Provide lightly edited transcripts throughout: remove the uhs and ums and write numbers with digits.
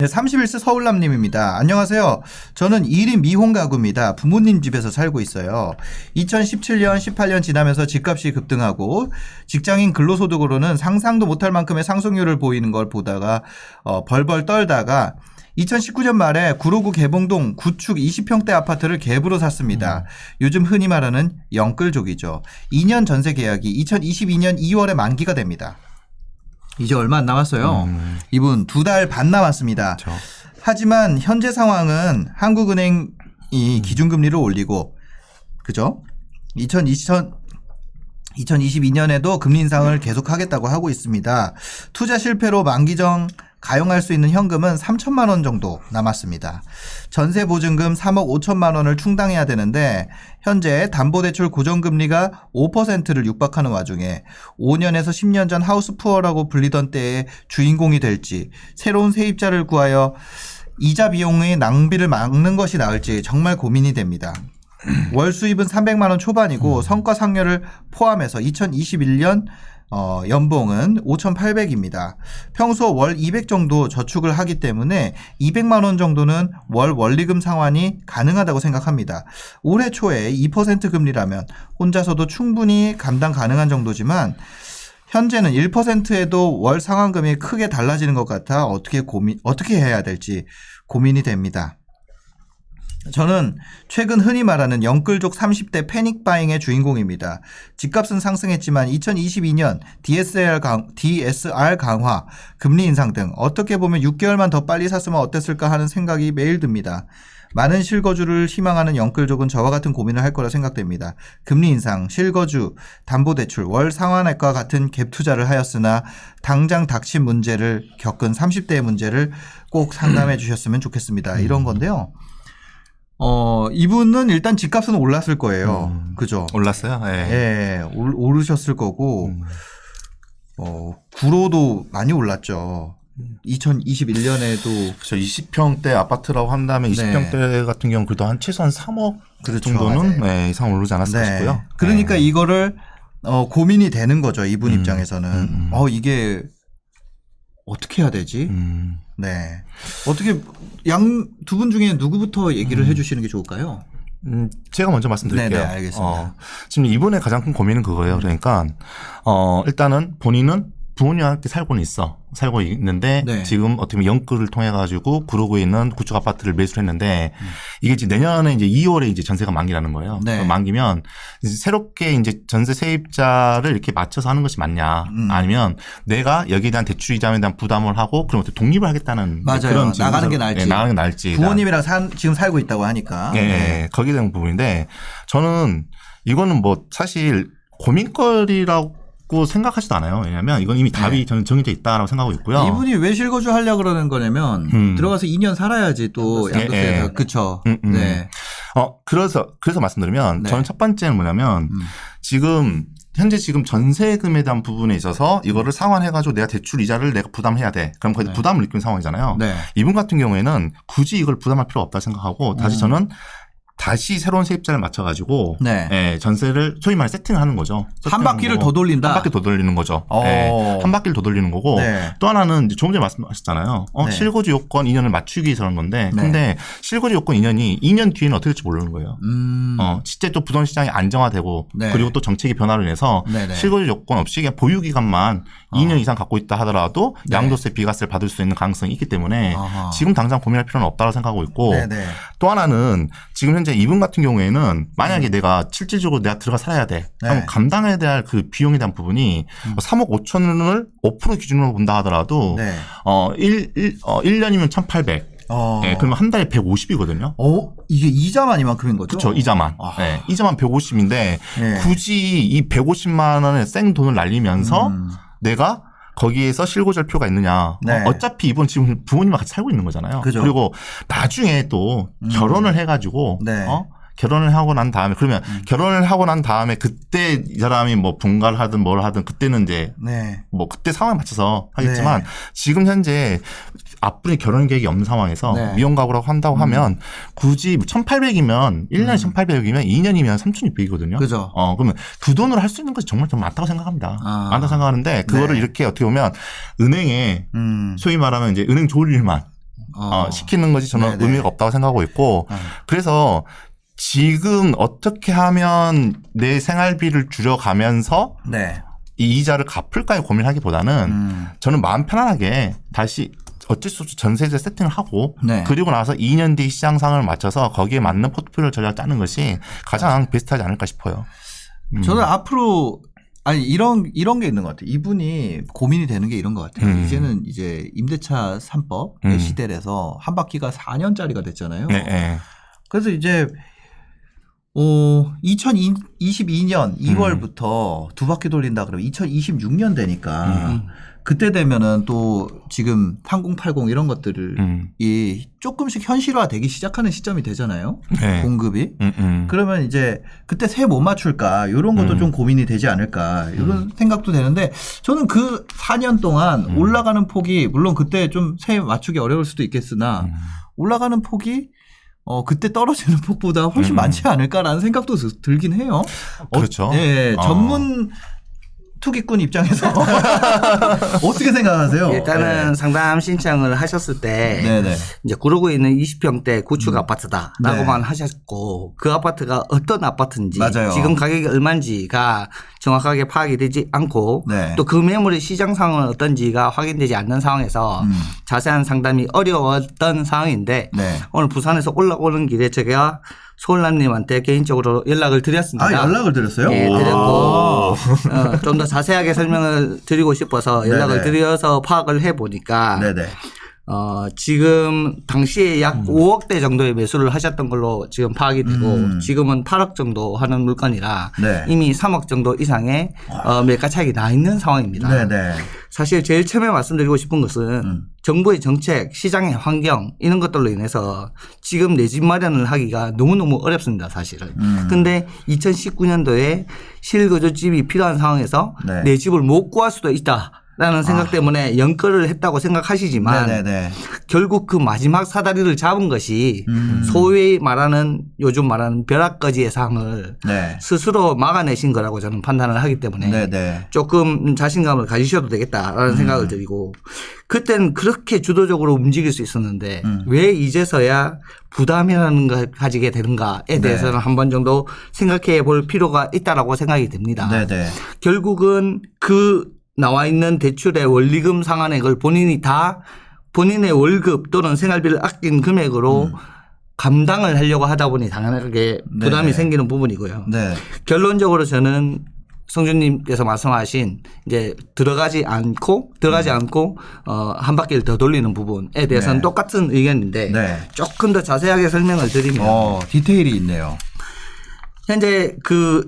네, 31세 서울남님입니다. 안녕하세요. 저는 1인 미혼 가구입니다. 부모님 집에서 살고 있어요. 2017년, 18년 지나면서 집값이 급등하고 직장인 근로소득으로는 상상도 못할 만큼의 상승률을 보이는 걸 보다가 벌벌 떨다가 2019년 말에 구로구 개봉동 구축 20평대 아파트를 갭으로 샀습니다. 요즘 흔히 말하는 영끌족이죠. 2년 전세 계약이 2022년 2월에 만기가 됩니다. 이제 얼마 안 남았어요. 이분 2달 반 남았습니다. 그렇죠. 하지만 현재 상황은 한국은행이 기준금리를 올리고 그죠? 2022년에도 금리 인상을 계속하겠다고 하고 있습니다. 투자 실패로 만기정 가용할 수 있는 현금은 3천만 원 정도 남았습니다. 전세 보증금 3억 5천만 원을 충당해야 되는데 현재 담보대출 고정금리가 5%를 육박하는 와중에 5년에서 10년 전 하우스푸어라고 불리던 때의 주인공이 될지 새로운 세입자를 구하여 이자 비용의 낭비를 막는 것이 나을지 정말 고민이 됩니다. 월 수입은 300만 원 초반이고 성과상여를 포함해서 2021년 연봉은 5,800입니다. 평소 월 200 정도 저축을 하기 때문에 200만 원 정도는 월 원리금 상환이 가능하다고 생각합니다. 올해 초에 2% 금리라면 혼자서도 충분히 감당 가능한 정도지만 현재는 1%에도 월 상환금이 크게 달라지는 것 같아 어떻게 해야 될지 고민이 됩니다. 저는 최근 흔히 말하는 영끌족 30대 패닉바잉의 주인공입니다. 집값은 상승했지만 2022년 DSR 강화, 금리 인상 등 어떻게 보면 6개월만 더 빨리 샀으면 어땠을까 하는 생각이 매일 듭니다. 많은 실거주를 희망하는 영끌족은 저와 같은 고민을 할 거라 생각됩니다. 금리 인상, 실거주, 담보대출, 월 상환액과 같은 갭 투자를 하였으나 당장 닥친 문제를 겪은 30대의 문제를 꼭 상담해 주셨으면 좋겠습니다. 이런 건데요. 이분은 일단 집값은 올랐을 거예요. 그죠? 올랐어요? 네. 예, 오르셨을 거고, 구로도 많이 올랐죠. 2021년에도. 그렇죠. 20평대 아파트라고 한다면 20평대 같은 경우는 그래도 한 최소한 3억 그렇죠. 정도는 네, 이상 오르지 않았을까 싶고요. 그러니까 이거를 고민이 되는 거죠. 이분 입장에서는. 이게 어떻게 해야 되지? 네. 어떻게 두 분 중에 누구부터 얘기를 해 주시는 게 좋을까요? 제가 먼저 말씀드릴게요. 네, 알겠습니다. 지금 이분의 가장 큰 고민은 그거예요. 그러니까 일단은 본인은 부모님과 함께 살고 있는데 네. 지금 어떻게 보면 영끌을 통해 가지고 구로구에 있는 구축 아파트를 매수를 했는데 이게 이제 내년에 이제 2월에 이제 전세가 만기라는 거예요. 네. 만기면 이제 새롭게 이제 전세 세입자를 이렇게 맞춰서 하는 것이 맞냐 아니면 내가 여기에 대한 대출 이자에 대한 부담을 하고 그럼 어떻게 독립을 하겠다는 맞아요. 그런 나가는 게 나을지. 네, 나가는 게 나을지. 부모님이랑 지금 살고 있다고 하니까. 네. 거기에 대한 부분인데 저는 이거는 뭐 사실 고민거리라고 생각하지도 않아요. 왜냐하면 이건 이미 답이 저는 정해져 있다라고 생각하고 있고요. 이분이 왜 실거주 하려고 그러는 거냐면 들어가서 2년 살아야지 또 양도세가 그쵸. 네. 그래서 말씀드리면 네. 저는 첫 번째는 뭐냐면 현재 지금 전세금에 대한 부분에 있어서 이거를 상환해가지고 내가 대출 이자를 내가 부담해야 돼. 그럼 거기서 부담을 느끼는 상황이잖아요. 네. 이분 같은 경우에는 굳이 이걸 부담할 필요 없다 생각하고 다시 새로운 세입자를 맞춰가지고 전세를 소위 말해 세팅을 하는 거죠. 한 바퀴를 더 돌린다. 한 바퀴 더 돌리는 거죠. 한 바퀴를 더 돌리는 거고 또 하나는 이제 조금 전에 말씀하셨잖아요. 실거주 요건 2년을 맞추기 위해서 하는 건데 근데 실거주 요건 2년이 2년 뒤에는 어떻게 될지 모르는 거예요. 실제 또 부동산 시장이 안정화되고 그리고 또 정책의 변화로 인해서 실거주 요건 없이 그냥 보유 기간만 2년 이상 갖고 있다 하더라도 양도세 비과세를 받을 수 있는 가능성이 있기 때문에 지금 당장 고민할 필요는 없다고 생각하고 있고 또 하나는 지금 현재 이분 같은 경우에는 만약에 내가 실질적으로 내가 들어가 살아야 돼. 그럼 감당해야 될 그 비용에 대한 부분이 3억 5천을 5% 기준으로 본다 하더라도 1년이면 1,800. 그러면 한 달에 150이거든요. 이게 이자만 이만큼인 거죠? 그렇죠. 이자만. 이자만 150인데 굳이 이 150만 원의 생 돈을 날리면서 내가 거기에서 실거주할 필요가 있느냐. 어차피 이분 지금 부모님과 같이 살고 있는 거잖아요. 그죠. 그리고 나중에 또 결혼을 해가지고 결혼을 하고 난 다음에 그러면 결혼을 하고 난 다음에 그때 이 사람이 뭐 분가를 하든 뭘 하든 그때는 이제 뭐 그때 상황에 맞춰서 하겠지만 지금 현재 앞분이 결혼 계획이 없는 상황에서 미혼 가구라고 한다고 하면 굳이 1,800이면 1년에 1,800이면 2년이면 3,600이거든요. 그죠. 그러면 그 돈으로 할 수 있는 것이 정말 좀 많다고 생각합니다. 많다고 생각하는데 그거를 이렇게 어떻게 보면 은행에 소위 말하면 이제 은행 좋을 일만 시키는 것이 저는 네네. 의미가 없다고 생각하고 있고 그래서 지금 어떻게 하면 내 생활비를 줄여가면서 네. 이 이자를 갚을까요 고민하기보다는 저는 마음 편안하게 다시 어쩔 수 없이 전세제 세팅을 하고 네. 그리고 나서 2년 뒤 시장 상황을 맞춰서 거기에 맞는 포트폴리오 전략을 짜는 것이 가장 베스트하지 않을까 싶어요. 저는 앞으로 아니 이런 게 있는 것 같아요. 이분이 고민이 되는 게 이런 것 같아요. 이제는 이제 임대차 3법의 시대라서 한 바퀴가 4년짜리가 됐잖아요. 네. 그래서 이제 2022년 2월부터 두 바퀴 돌린다 그러면 2026년 되니까 그때 되면은 또 지금 3080 이런 것들을 조금씩 현실화되기 시작하는 시점이 되잖아요. 네. 공급이. 그러면 이제 그때 세 못 맞출까 이런 것도 좀 고민이 되지 않을까 이런 생각도 되는데 저는 그 4년 동안 올라가는 폭이 물론 그때 좀 세 맞추기 어려울 수도 있겠으나 올라가는 폭이 그때 떨어지는 폭보다 훨씬 많지 않을까라는 생각도 들긴 해요. 그렇죠. 네, 전문 투기꾼 입장에서 어떻게 생각하세요? 일단은 네. 상담 신청을 하셨을 때 네네. 이제 구로구에 있는 20평대 구축 아파트다라고만 하셨고 그 아파트가 어떤 아파트인지 맞아요. 지금 가격이 얼마인지가 정확하게 파악이 되지 않고 네. 또 그 매물의 시장 상황은 어떤지가 확인되지 않는 상황에서 자세한 상담이 어려웠던 상황인데 네. 오늘 부산에서 올라오는 길에 제가 소울남님한테 개인적으로 연락을 드렸습니다. 연락을 드렸어요? 네, 드렸고 좀 더 자세하게 설명을 드리고 싶어서 연락을 드려서 파악을 해보니까 네네. 지금 당시에 약 5억대 정도의 매수를 하셨던 걸로 지금 파악이 되고 지금은 8억 정도 하는 물건이라 네. 이미 3억 정도 이상의 매가 차익이 나 있는 상황입니다. 네네. 사실 제일 처음에 말씀드리고 싶은 것은 정부의 정책, 시장의 환경 이런 것들로 인해서 지금 내 집 마련을 하기가 너무너무 어렵습니다. 사실은. 근데 2019년도에 실거주집이 필요한 상황에서 네. 내 집을 못 구할 수도 있다. 라는 생각 때문에 연끌을 했다고 생각하시지만 네네네. 결국 그 마지막 사다리를 잡은 것이 소위 말하는 요즘 말하는 벼락거지의 상을 네. 스스로 막아내신 거라고 저는 판단을 하기 때문에 네네. 조금 자신감을 가지셔도 되겠다라는 생각을 드리고 그때는 그렇게 주도적으로 움직일 수 있었는데 왜 이제서야 부담이라는 걸 가지게 되는가에 대해서는 한 번 정도 생각해 볼 필요가 있다라고 생각이 됩니다. 네네. 결국은 그 나와 있는 대출의 원리금 상환액을 본인이 다 본인의 월급 또는 생활비를 아낀 금액으로 감당을 하려고 하다 보니 당연하게 부담이 네네. 생기는 부분이고요. 네. 결론적으로 저는 성준님께서 말씀하신 이제 들어가지 않고 한 바퀴를 더 돌리는 부분에 대해서는 네. 똑같은 의견인데 네. 조금 더 자세하게 설명을 드리면 디테일이 있네요. 현재 그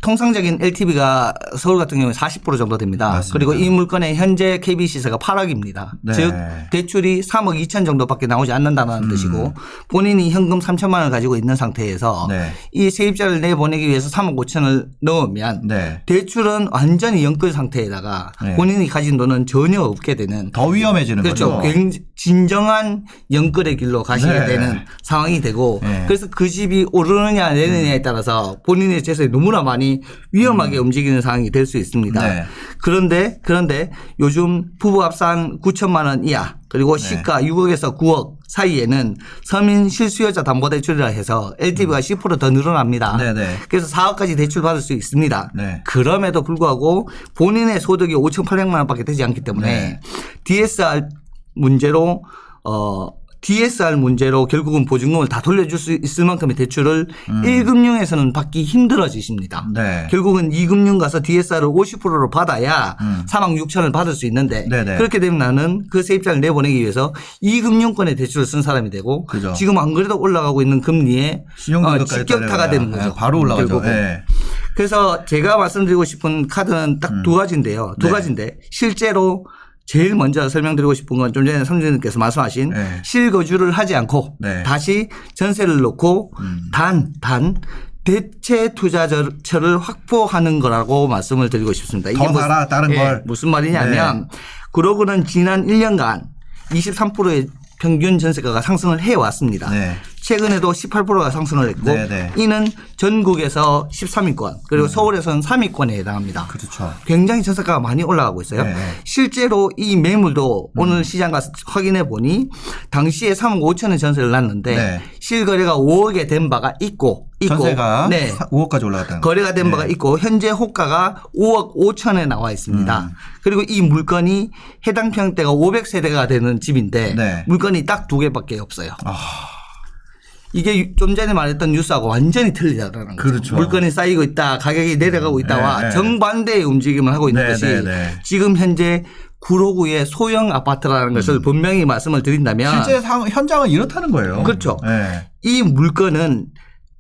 통상적인 LTV가 서울 같은 경우에 40% 정도 됩니다. 맞습니다. 그리고 이 물건의 현재 KB 시세가 8억입니다. 네. 즉 대출이 3억 2천 정도밖에 나오지 않는다는 뜻이고 본인이 현금 3천만 원을 가지고 있는 상태에서 네. 이 세입자를 내보내기 위해서 3억 5천을 넣으면 네. 대출은 완전히 연끌 상태에다가 네. 본인이 가진 돈은 전혀 없게 되는 더 위험해지는 그렇죠. 거죠. 진정한 연끌의 길로 가시게 네. 되는 상황이 되고 네. 그래서 그 집이 오르느냐 내리느냐에 따라서 본인의 재산이 너무나 많이 위험하게 움직이는 상황이 될 수 있습니다. 네. 그런데 요즘 부부 합산 9천만 원 이하 그리고 시가 6억에서 9억 사이에는 서민 실수요자 담보대출이라 해서 LTV가 10% 더 늘어납니다. 네네. 그래서 4억까지 대출 받을 수 있습니다. 네. 그럼에도 불구하고 본인의 소득이 5,800만 원밖에 되지 않기 때문에 네. DSR 문제로 결국은 보증금을 다 돌려줄 수 있을 만큼의 대출을 1금융에서는 받기 힘들어지십니다. 네. 결국은 2금융 가서 DSR을 50%로 받아야 3억 6천을 받을 수 있는데 네네. 그렇게 되면 나는 그 세입자를 내보내기 위해서 2금융권의 대출을 쓴 사람이 되고 그죠. 지금 안 그래도 올라가고 있는 금리에 신용등급까지 직격타가 따라가야. 되는 거죠. 바로 올라가죠. 결국은. 네. 그래서 제가 말씀드리고 싶은 카드는 딱 두 가지인데요. 두 네. 가지인데 실제로 제일 먼저 설명드리고 싶은 건 좀 전에 성준님께서 말씀하신 네. 실거주를 하지 않고 네. 다시 전세를 놓고 단 대체 투자처를 확보하는 거라고 말씀을 드리고 싶습니다. 더 살아 다른 걸. 무슨 말이냐면 구로구는 지난 1년간 23%의 평균 전세가가 상승을 해왔습니다. 네. 최근에도 18%가 상승을 했고 네네. 이는 전국에서 13위권 그리고 서울에서는 3위권에 해당합니다. 그렇죠. 굉장히 전세가가 많이 올라가고 있어요. 네. 실제로 이 매물도 오늘 시장 가서 확인해 보니 당시에 3억 5천에 전세를 놨는데 네. 실거래가 5억에 된 바가 있고 전세가 네. 5억까지 올라갔다는 거래가 된 네. 바가 있고 현재 호가가 5억 5천에 나와 있습니다. 그리고 이 물건이 해당 평대가 500세대가 되는 집인데 네. 물건이 딱 2개밖에 없어요. 아. 이게 좀 전에 말했던 뉴스하고 완전히 틀리다라는 거죠. 그렇죠. 물건이 쌓이고 있다, 가격이 내려가고 있다와 네. 정반대의 움직임을 하고 있는 네. 것이 네. 지금 현재 구로구의 소형 아파트라는 것을 분명히 말씀을 드린다면 실제 현장은 이렇다는 거예요. 그렇죠. 네. 이 물건은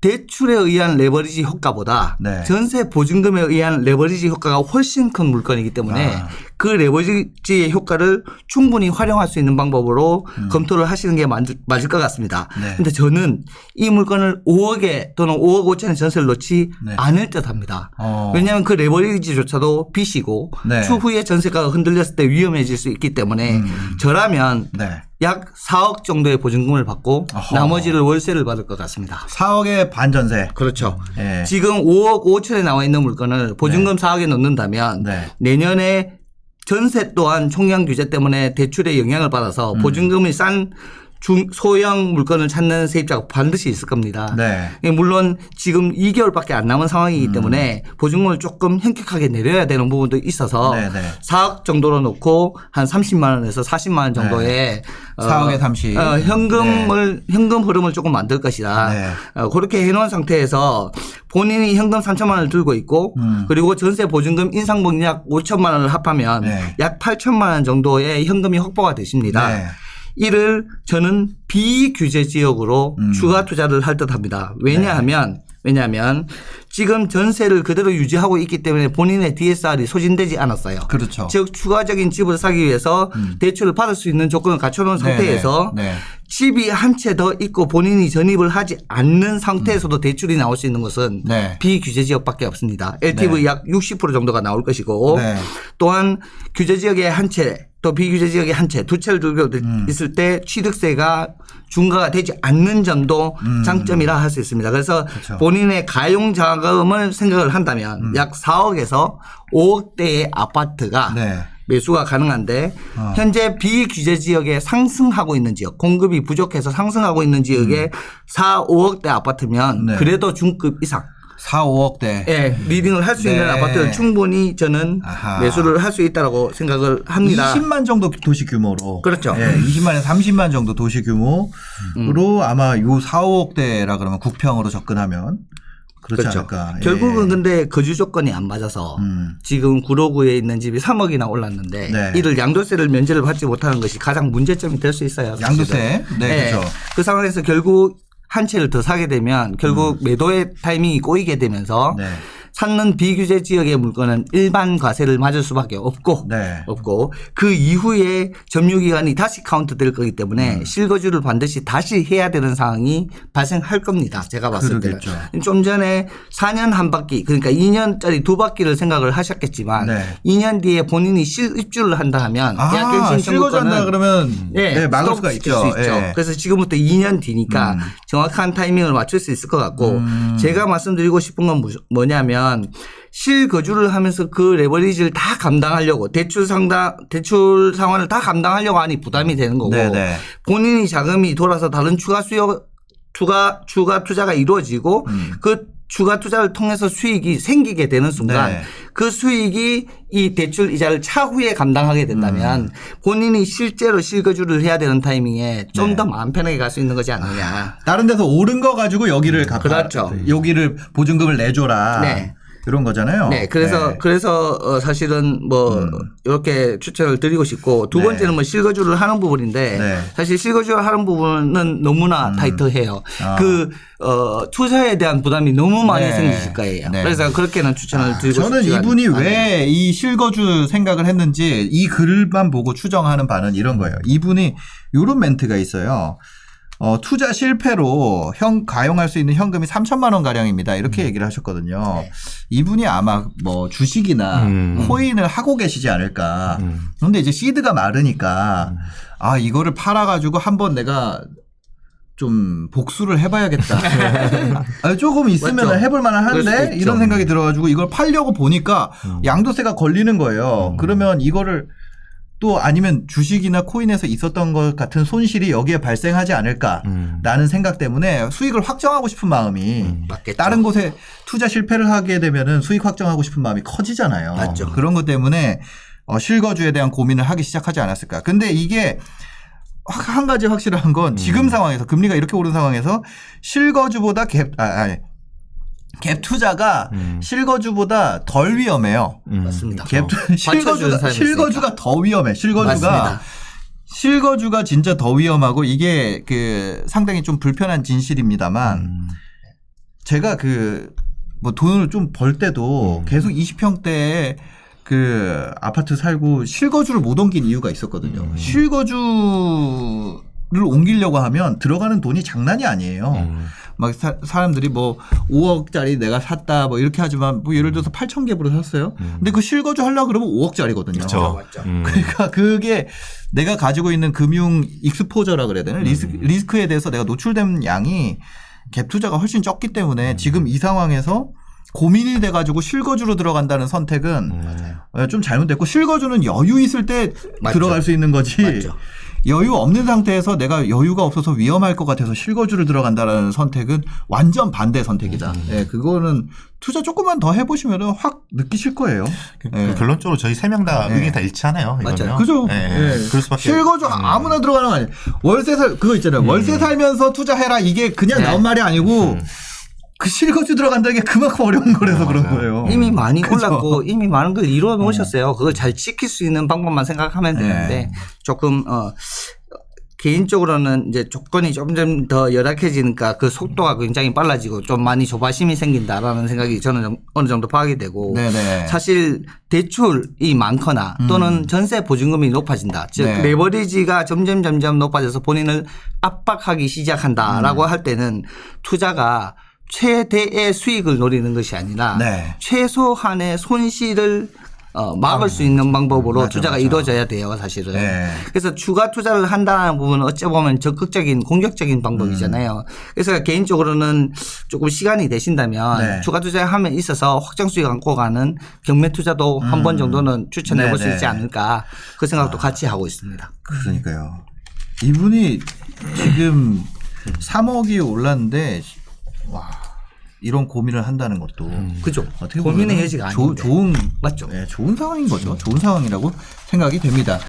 대출에 의한 레버리지 효과보다 네. 전세 보증금에 의한 레버리지 효과가 훨씬 큰 물건이기 때문에 그 레버리지의 효과를 충분히 활용할 수 있는 방법으로 검토를 하시는 게 맞을 것 같습니다. 그런데 네. 저는 이 물건을 5억에 또는 5억 5천에 전세를 놓지 네. 않을 듯합니다. 왜냐하면 그 레버리지조차도 빚이고 네. 추후에 전세가가 흔들렸을 때 위험해질 수 있기 때문에 저라면 네. 약 4억 정도의 보증금을 받고 어허. 나머지를 월세를 받을 것 같습니다. 4억의 반전세. 그렇죠. 네. 지금 5억 5천에 나와 있는 물건을 보증금 4억에 넣는다면 네. 내년에 전세 또한 총량 규제 때문에 대출에 영향을 받아서 보증금이 싼 소형 물건을 찾는 세입자가 반드시 있을 겁니다. 네. 물론 지금 2개월밖에 안 남은 상황이기 때문에 보증금을 조금 현격하게 내려야 되는 부분도 있어서 네, 네. 4억 정도로 놓고 한 30만 원에서 40만 원 정도의 4억에 30. 현금 흐름을 조금 만들 것이다. 네. 그렇게 해놓은 상태에서 본인이 현금 3천만 원을 들고 있고 그리고 전세 보증금 인상분 약 5천만 원을 합하면 네. 약 8천만 원 정도의 현금이 확보가 되십니다. 네. 이를 저는 비규제 지역으로 추가 투자를 할 듯합니다. 왜냐하면 지금 전세를 그대로 유지하고 있기 때문에 본인의 DSR이 소진되지 않았어요. 그렇죠. 즉 추가적인 집을 사기 위해서 대출을 받을 수 있는 조건을 갖춰놓은 상태에서 네. 집이 한 채 더 있고 본인이 전입을 하지 않는 상태에서도 대출이 나올 수 있는 것은 네. 비규제 지역밖에 없습니다. LTV 네. 약 60% 정도가 나올 것이고 네. 또한 규제 지역의 한 채 또 비규제 지역의 한 채 두 채를 들고 있을 때 취득세가 중과가 되지 않는 점도 장점이라 할 수 있습니다. 그래서 그렇죠. 본인의 가용 자금을 생각을 한다면 약 4억에서 5억대의 아파트가 네. 매수가 가능한데 현재 비규제 지역에 상승하고 있는 지역 공급이 부족해서 상승하고 있는 지역에 4, 5억대 아파트면 네. 그래도 중급 이상 4, 5억대. 예, 리딩을 할 수 네. 있는 아파트를 충분히 저는 아하. 매수를 할 수 있다고 생각을 합니다. 20만 정도 도시 규모로. 그렇죠. 예, 20만에서 30만 정도 도시 규모로 아마 요 4, 5억대라 그러면 국평으로 접근하면 그렇지 그렇죠. 않을까. 예. 결국은 근데 거주 조건이 안 맞아서 지금 구로구에 있는 집이 3억이나 올랐는데 네. 이를 양도세를 면제를 받지 못하는 것이 가장 문제점이 될 수 있어요. 사실은. 양도세. 네, 그렇죠. 그 상황에서 결국 한 채를 더 사게 되면 결국 매도의 타이밍이 꼬이게 되면서 네. 찾는 비규제 지역의 물건은 일반 과세를 맞을 수밖에 없고 네. 그 이후에 점유기간이 다시 카운트 될 거기 때문에 실거주를 반드시 다시 해야 되는 상황이 발생할 겁니다. 제가 봤을 때는. 그러겠죠. 좀 전에 4년 한 바퀴 그러니까 2년짜리 두 바퀴를 생각을 하셨겠지만 네. 2년 뒤에 본인이 실입주를 한다 하면 계약갱신 실거주한다 청구권은 그러면 네, 막을 수가 스톱시킬 있죠. 수 있죠. 예. 그래서 지금부터 2년 뒤니까 정확한 타이밍을 맞출 수 있을 것 같고 제가 말씀드리고 싶은 건 뭐냐면 실거주를 하면서 그 레버리지를 다 감당하려고 대출 상환을 다 감당하려고 하니 부담이 되는 거고 네네. 본인이 자금이 돌아서 다른 추가 투자가 이루어지고 그 추가 투자를 통해서 수익이 생기게 되는 순간 네. 그 수익이 이 대출 이자를 차후에 감당하게 된다면 본인이 실제로 실거주를 해야 되는 타이밍에 좀 더 마음 편하게 갈 수 있는 거지 않느냐. 다른 데서 오른 거 가지고 여기를 갚아. 그렇죠. 여기를 보증금을 내줘라. 네. 이런 거잖아요. 네, 그래서 사실은 뭐 이렇게 추천을 드리고 싶고 두 번째는 뭐 실거주를 하는 부분인데 네. 사실 실거주를 하는 부분은 너무나 타이트해요. 투자에 대한 부담이 너무 많이 네. 생기실 거예요. 네. 그래서 그렇게는 추천을 드리고 저는 싶지가 이분이 않아요. 왜 이 실거주 생각을 했는지 이 글만 보고 추정하는 바는 이런 거예요. 이분이 이런 멘트가 있어요. 투자 실패로 가용할 수 있는 현금이 3천만 원 가량입니다. 이렇게 얘기를 하셨거든요. 네. 이분이 아마 뭐 주식이나 코인을 하고 계시지 않을까. 그런데 이제 시드가 마르니까 아 이거를 팔아가지고 한번 내가 좀 복수를 해봐야겠다. 아니, 조금 있으면 맞죠. 해볼 만한 한데 이런 생각이 들어가지고 이걸 팔려고 보니까 양도세가 걸리는 거예요. 그러면 이거를 또 아니면 주식이나 코인에서 있었던 것 같은 손실이 여기에 발생하지 않을까라는 생각 때문에 수익을 확정하고 싶은 마음이 맞겠죠. 다른 곳에 투자 실패를 하게 되면은 수익 확정하고 싶은 마음이 커지잖아요. 맞죠. 그런 것 때문에 실거주에 대한 고민을 하기 시작하지 않았을까. 근데 이게 한 가지 확실한 건 지금 상황에서 금리가 이렇게 오른 상황에서 실거주보다 갭 투자가 실거주보다 덜 위험해요. 맞습니다. 실거주가 더 위험해. 실거주가 진짜 더 위험하고 이게 그 상당히 좀 불편한 진실입니다만 제가 그 뭐 돈을 좀 벌 때도 계속 20평대에 그 아파트 살고 실거주를 못 옮긴 이유가 있었거든요. 실거주를 옮기려고 하면 들어가는 돈이 장난이 아니에요. 막 사람들이 뭐 5억짜리 내가 샀다 뭐 이렇게 하지만 뭐 예를 들어서 8,000갭으로 샀어요. 근데 그 실거주 하려고 그러면 5억짜리거든요. 그렇죠. 그러니까 그게 내가 가지고 있는 금융 익스포저라 그래야 되나? 리스크에 대해서 내가 노출된 양이 갭 투자가 훨씬 적기 때문에 지금 이 상황에서 고민이 돼가지고 실거주로 들어간다는 선택은 좀 잘못됐고 실거주는 여유 있을 때 맞죠. 들어갈 수 있는 거지. 맞죠. 여유 없는 상태에서 내가 여유가 없어서 위험할 것 같아서 실거주를 들어간다는 선택은 완전 반대 선택이다. 예, 그거는 투자 조금만 더 해보시면 확 느끼실 거예요. 예. 결론적으로 저희 세 명 다 의견이 다 일치하네요. 맞아요. 그죠? 예. 예. 그럴 수밖에. 실거주 아무나 들어가는 거 아니에요. 그거 있잖아요. 월세 살면서 투자해라. 이게 그냥 나온 말이 아니고 그 실거주 들어간다는 게 그만큼 어려운 거라서 그런 거예요. 이미 많이 그죠? 올랐고 이미 많은 걸 이루어 놓으셨어요. 그걸 잘 지킬 수 있는 방법만 생각하면 되는데 조금 개인적으로는 이제 조건이 점점 더 열악해지니까 그 속도가 굉장히 빨라지고 좀 많이 조바심이 생긴다라는 생각이 저는 어느 정도 파악이 되고 네네. 사실 대출이 많거나 또는 전세 보증금이 높아진다. 즉 네. 레버리지가 점점 높아져서 본인을 압박하기 시작한다라고 할 때는 투자가 최대의 수익을 노리는 것이 아니라 네. 최소한의 손실을 막을 수 있는 방법으로 맞아, 투자가 맞아. 이루어져야 돼요, 사실은. 네. 그래서 추가 투자를 한다는 부분은 어찌 보면 적극적인 공격적인 방법이잖아요. 그래서 개인적으로는 조금 시간이 되신다면 네. 추가 투자함에 있어서 확정 수익 안고 가는 경매 투자도 한 번 정도는 추천해 볼 수 네네. 있지 않을까 그 생각도 같이 하고 있습니다. 그러니까요. 이분이 지금 3억이 올랐는데 와 이런 고민을 한다는 것도 그죠. 어떻게 고민의 보면은 여지가 아닌데. 좋은 맞죠. 네, 좋은 상황인 거죠. 좋은 상황이라고 생각이 됩니다.